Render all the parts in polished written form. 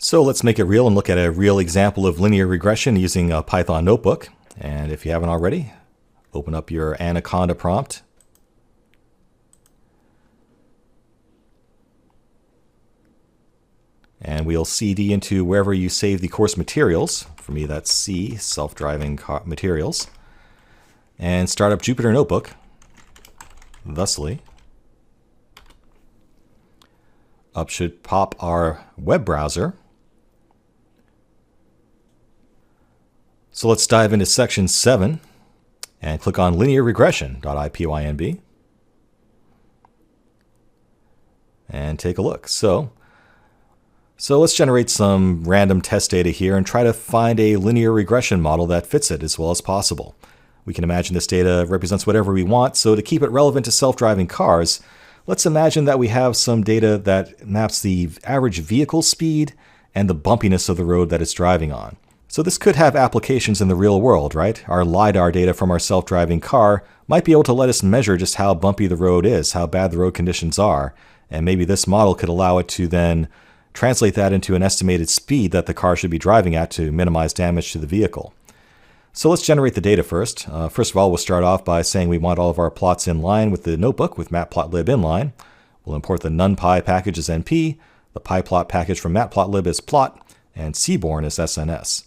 So let's make it real and look at a real example of linear regression using a Python notebook. And if you haven't already, open up your Anaconda prompt. And we'll CD into wherever you save the course materials. For me, that's C, self-driving materials. And start up Jupyter Notebook, thusly. Up should pop our web browser. So let's dive into section 7 and click on linear regression.ipynb and take a look. So let's generate some random test data here and try to find a linear regression model that fits it as well as possible. We can imagine this data represents whatever we want, so to keep it relevant to self-driving cars, let's imagine that we have some data that maps the average vehicle speed and the bumpiness of the road that it's driving on. So this could have applications in the real world, right? Our LiDAR data from our self-driving car might be able to let us measure just how bumpy the road is, how bad the road conditions are, and maybe this model could allow it to then translate that into an estimated speed that the car should be driving at to minimize damage to the vehicle. So let's generate the data first. First of all, we'll start off by saying we want all of our plots in line with the notebook with matplotlib inline. We'll import the numpy package as np, the pyplot package from matplotlib as plot, and seaborn as sns.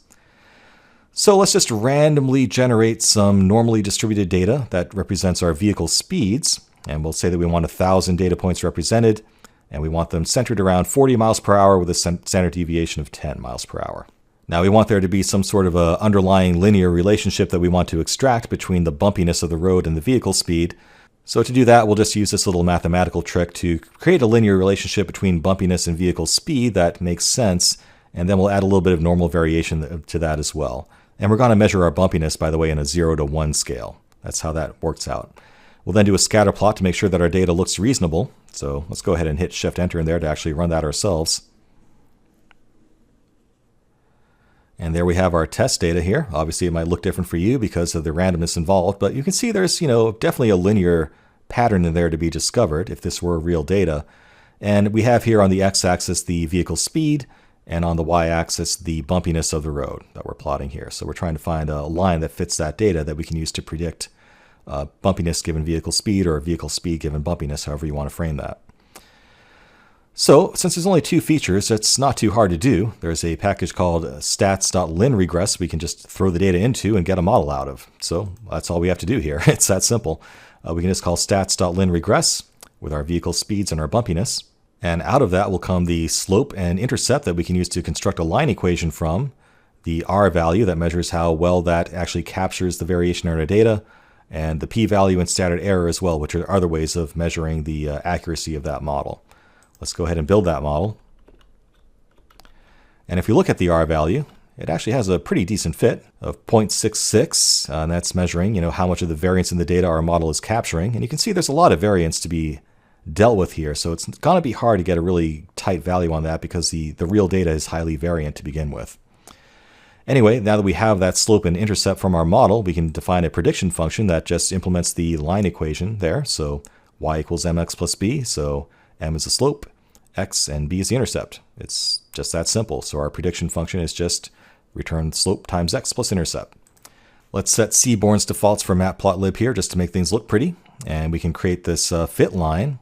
So let's just randomly generate some normally distributed data that represents our vehicle speeds. And we'll say that we want 1,000 data points represented, and we want them centered around 40 miles per hour with a standard deviation of 10 miles per hour. Now we want there to be some sort of a underlying linear relationship that we want to extract between the bumpiness of the road and the vehicle speed. So to do that, we'll just use this little mathematical trick to create a linear relationship between bumpiness and vehicle speed that makes sense, and then we'll add a little bit of normal variation to that as well. And we're going to measure our bumpiness, by the way, in a 0 to 1 scale. That's how that works out. We'll then do a scatter plot to make sure that our data looks reasonable. So let's go ahead and hit Shift-Enter in there to actually run that ourselves. And there we have our test data here. Obviously, it might look different for you because of the randomness involved, but you can see there's, definitely a linear pattern in there to be discovered if this were real data. And we have here on the x-axis the vehicle speed, and on the y-axis the bumpiness of the road that we're plotting here. So we're trying to find a line that fits that data that we can use to predict bumpiness given vehicle speed or vehicle speed given bumpiness, however you want to frame that. So since there's only 2 features, it's not too hard to do. There's a package called stats.linregress we can just throw the data into and get a model out of. So that's all we have to do here. It's that simple. We can just call stats.linregress with our vehicle speeds and our bumpiness. And out of that will come the slope and intercept that we can use to construct a line equation from, the R value that measures how well that actually captures the variation in our data, and the p-value and standard error as well, which are other ways of measuring the accuracy of that model. Let's go ahead and build that model. And if we look at the R value, it actually has a pretty decent fit of 0.66, and that's measuring how much of the variance in the data our model is capturing. And you can see there's a lot of variance to be dealt with here, so it's going to be hard to get a really tight value on that because the real data is highly variant to begin with. Anyway, now that we have that slope and intercept from our model, we can define a prediction function that just implements the line equation there. So y equals mx plus b, so m is the slope, x and b is the intercept. It's just that simple. So our prediction function is just return slope times x plus intercept. Let's set seaborn's defaults for matplotlib here just to make things look pretty. And we can create this fit line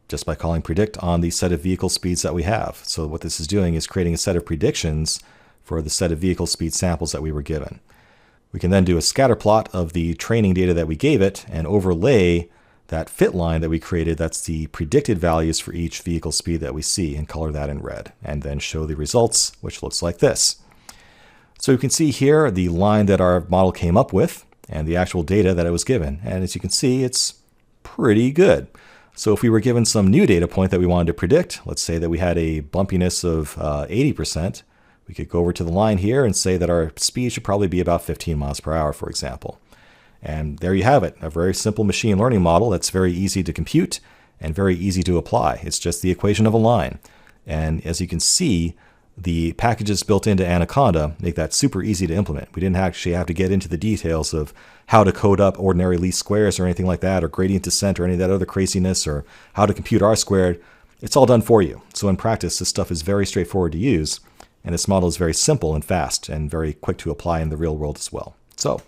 just by calling predict on the set of vehicle speeds that we have. So what this is doing is creating a set of predictions for the set of vehicle speed samples that we were given. We can then do a scatter plot of the training data that we gave it and overlay that fit line that we created, that's the predicted values for each vehicle speed that we see, and color that in red, and then show the results, which looks like this. So you can see here the line that our model came up with and the actual data that it was given. And as you can see, it's pretty good. So if we were given some new data point that we wanted to predict, let's say that we had a bumpiness of 80%, we could go over to the line here and say that our speed should probably be about 15 miles per hour, for example. And there you have it, a very simple machine learning model that's very easy to compute and very easy to apply. It's just the equation of a line. And as you can see, the packages built into Anaconda make that super easy to implement. We didn't actually have to get into the details of how to code up ordinary least squares or anything like that, or gradient descent or any of that other craziness, or how to compute R squared. It's all done for you. So in practice, this stuff is very straightforward to use. And this model is very simple and fast and very quick to apply in the real world as well. So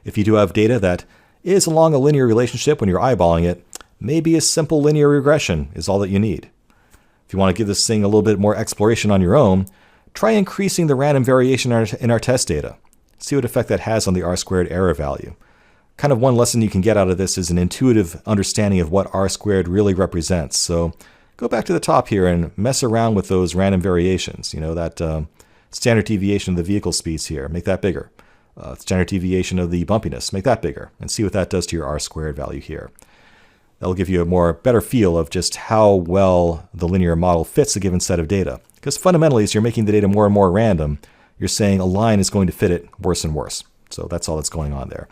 if you do have data that is along a linear relationship when you're eyeballing it, maybe a simple linear regression is all that you need. If you want to give this thing a little bit more exploration on your own, try increasing the random variation in our test data. See what effect that has on the R-squared error value. Kind of one lesson you can get out of this is an intuitive understanding of what R-squared really represents. So go back to the top here and mess around with those random variations. You know, that standard deviation of the vehicle speeds here, make that bigger. Standard deviation of the bumpiness, make that bigger, and see what that does to your R-squared value here. That'll give you a better feel of just how well the linear model fits a given set of data. Because fundamentally, as you're making the data more and more random, you're saying a line is going to fit it worse and worse. So that's all that's going on there.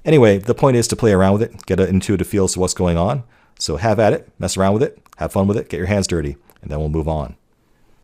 Anyway, the point is to play around with it, get an intuitive feel as to what's going on. So have at it, mess around with it, have fun with it, get your hands dirty, and then we'll move on.